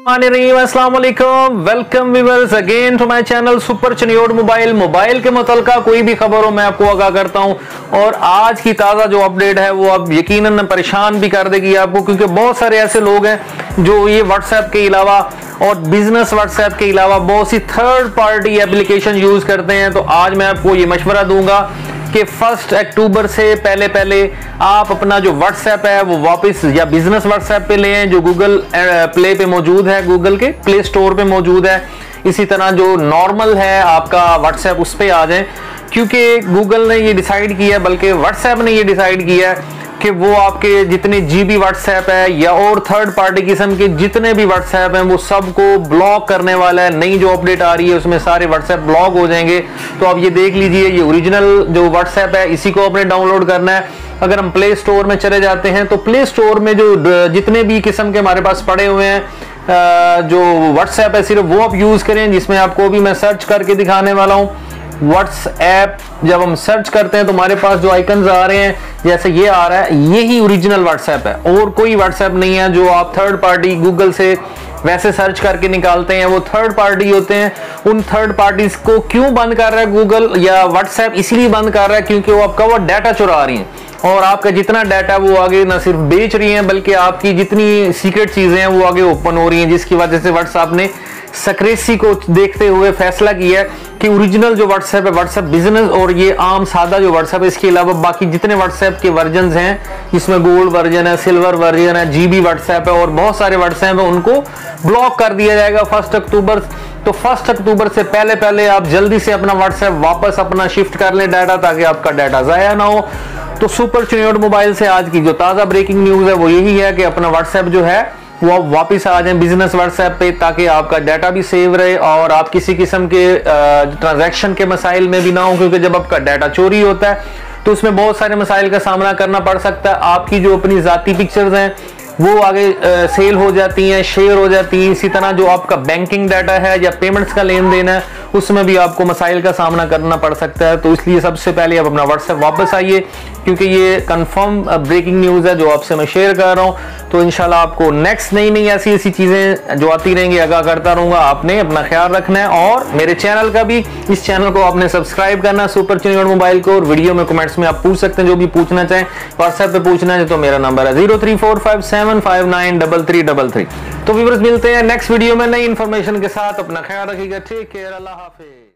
अस्सलाम वालेकुम, welcome viewers again to my channel super Chiniot mobile के मुतल्लिका कोई भी खबर हो मैं आपको आगाह करता हूं। और आज की ताज़ा जो अपडेट है वो अब यकीनन परेशान भी कर देगी आपको, क्योंकि बहुत सारे ऐसे लोग हैं जो ये व्हाट्सएप के अलावा और बिजनेस व्हाट्सएप के अलावा बहुत सी थर्ड पार्टी एप्लीकेशन यूज करते हैं। तो आज मैं आपको ये मशवरा दूंगा कि 1 अक्टूबर से पहले आप अपना जो व्हाट्सएप है वो वापस या बिजनेस व्हाट्सएप पे ले आए, जो गूगल प्ले पे मौजूद है, गूगल के प्ले स्टोर पे मौजूद है। इसी तरह जो नॉर्मल है आपका व्हाट्सएप उस पे आ जाए, क्योंकि गूगल ने ये डिसाइड किया है, बल्कि व्हाट्सएप ने ये डिसाइड किया है कि वो आपके जितने जीबी व्हाट्सएप है या और थर्ड पार्टी किस्म के जितने भी व्हाट्सएप हैं वो सबको ब्लॉक करने वाला है। नई जो अपडेट आ रही है उसमें सारे व्हाट्सएप ब्लॉक हो जाएंगे। तो अब ये देख लीजिए, ये ओरिजिनल जो व्हाट्सएप है इसी को आपने डाउनलोड करना है। अगर हम प्ले स्टोर में चले जाते हैं तो प्ले स्टोर में जो जितने भी किस्म के हमारे पास पड़े हुए हैं जो व्हाट्सएप है सिर्फ वो आप यूज करें, जिसमें आपको भी मैं सर्च करके दिखाने वाला हूँ। व्हाट्सएप जब हम सर्च करते हैं तो हमारे पास जो आइकन्स आ रहे हैं जैसे ये आ रहा है, यही ओरिजिनल व्हाट्सएप है और कोई व्हाट्सएप नहीं है जो आप थर्ड पार्टी गूगल से वैसे सर्च करके निकालते हैं। वो थर्ड पार्टी होते हैं। उन थर्ड पार्टीज को क्यों बंद कर रहा है गूगल या व्हाट्सएप? इसलिए बंद कर रहा है क्योंकि वो आपका वो डाटा चुरा रही हैं और आपका जितना डाटा वो आगे न सिर्फ बेच रही हैं बल्कि आपकी जितनी सीक्रेट चीजें हैं वो आगे ओपन हो रही हैं, जिसकी वजह से व्हाट्सएप ने सक्रेसी को देखते हुए फैसला किया है कि ओरिजिनल जो व्हाट्सएप है, व्हाट्सएप बिजनेस और ये आम सादा जो व्हाट्सएप है, इसके अलावा बाकी जितने व्हाट्सएप के वर्जन हैं, जिसमें गोल्ड वर्जन है, सिल्वर वर्जन है, जीबी व्हाट्सएप है और बहुत सारे व्हाट्सएप है, उनको ब्लॉक कर दिया जाएगा 1 अक्टूबर। तो 1 अक्टूबर से पहले आप जल्दी से अपना व्हाट्सएप वापस अपना शिफ्ट कर लें डाटा, ताकि आपका डाटा जाया ना हो। तो सुपर चनियोड मोबाइल से आज की जो ताज़ा ब्रेकिंग न्यूज़ है वो यही है कि अपना व्हाट्सएप जो है वो आप वापस आ जाएं बिजनेस व्हाट्सएप पे, ताकि आपका डाटा भी सेव रहे और आप किसी किस्म के ट्रांजैक्शन के मसाइल में भी ना हो, क्योंकि जब आपका डाटा चोरी होता है तो उसमें बहुत सारे मसाइल का सामना करना पड़ सकता है। आपकी जो अपनी जाती पिक्चर्स हैं वो आगे सेल हो जाती हैं, शेयर हो जाती हैं। इसी तरह जो आपका बैंकिंग डाटा है या पेमेंट्स का लेन देन है उसमें भी आपको मसाइल का सामना करना पड़ सकता है। तो इसलिए सबसे पहले आप अपना व्हाट्सएप वापस आइए, क्योंकि ये कंफर्म ब्रेकिंग न्यूज़ है जो आपसे मैं शेयर कर रहा हूँ। तो इंशाल्लाह आपको नेक्स्ट नई ऐसी चीज़ें जो आती रहेंगी आगाह करता रहूँगा। आपने अपना ख्याल रखना है और मेरे चैनल का भी, इस चैनल को आपने सब्सक्राइब करना है सुपर चनियोड मोबाइल को। और वीडियो में कमेंट्स में आप पूछ सकते हैं जो भी पूछना चाहें। व्हाट्सएप पे पूछना है तो मेरा नंबर है 0345759333। तो व्यूअर्स मिलते हैं नेक्स्ट वीडियो में नई इन्फॉर्मेशन के साथ। अपना ख्याल रखिएगा। टेक केयर, अल्लाह हाफिज।